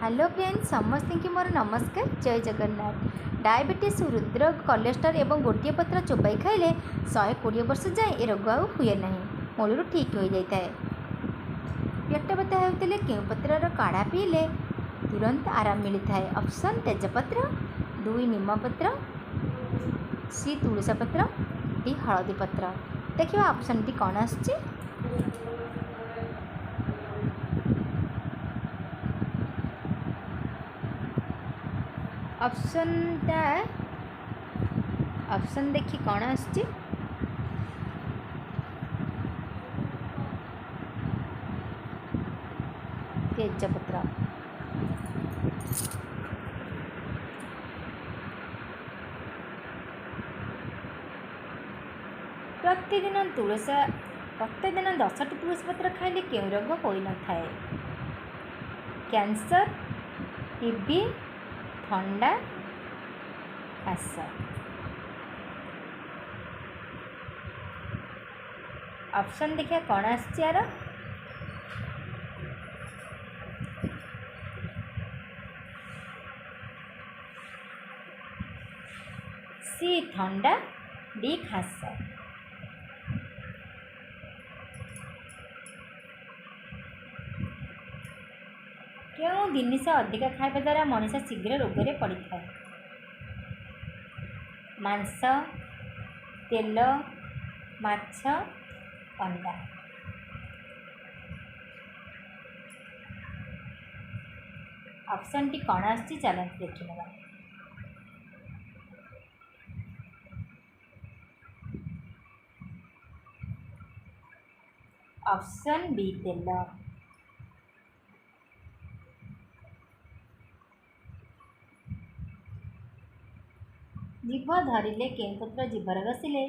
Hello friends समस्त की मोर नमस्कार जय जगन्नाथ। डायबिटीज हृदरोग कोलेस्ट्रॉल एवं गोटे पत्र चोपाई खाइले 120 वर्ष जाए ए रोग आउ हुए ना मूलर ठीक हो जाए। पेट बता होते क्यों पत्र काढ़ा पीले तुरंत आराम मिलता है। ऑप्शन तेजपत्र, 2 नीमपत्र, सी तुलसी पत्र, डी हलदी पत्र। देखिए ऑप्शन टी कौन आसुची। ऑप्शन देखिए कौन आसुची। तेजपत्र। प्रतिदिन 10टी तुलसी पत्र खाइले क्यों रोग हो न थाए। कैंसर, टीबी, ठंडा, खास। ऑप्शन देखिए कौन आसुची यार। सी ठंडा, डी खास। क्यों जिनिस अधिक खाଇବା द्वारा मनीष शीघ्र रोग में पड़ था। मांस, तेल, माछ, अंडा। ऑप्शन टी कौन आसुची चलते देखने। ऑप्शन बी तेल। जीभ धरिले कें पत्र जीभर घषिले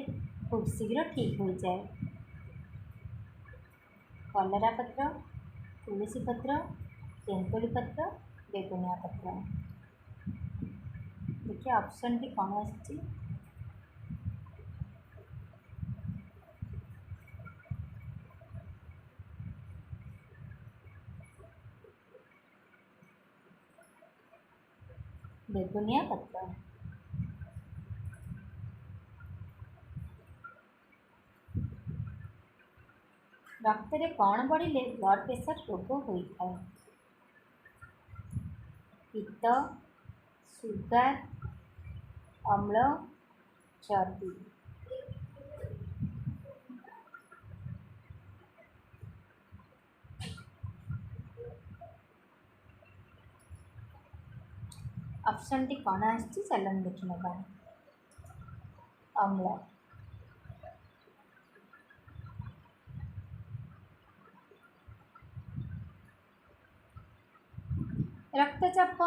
खूब शीघ्र ठीक हो जाए। कलरा पत्र, तुलसी पत्र, तेंतुली पत्र, बेगुनिया पत्र। देखिए ऑप्शन टी कौन आसुची। बेगुनिया पत्र। रक्त में कौन बढ़िले ब्लड प्रेशर रोग होता है। पित्त, सुगर, अम्ल, चर्बी। ऑप्शन टी कौन आसुची चलन देखने। अम्ल। रक्तचाप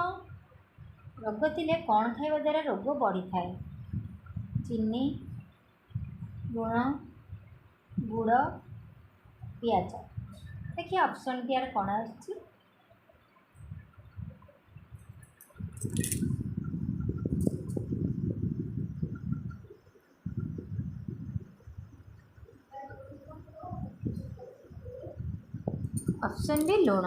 रोग थिले कौन खाइबा द्वारा रोग बढ़ी थाए। चीनी, लुण, गुड़, पियाज। देखिए ऑप्शन टी यार कौन आसुची। Option B लुण।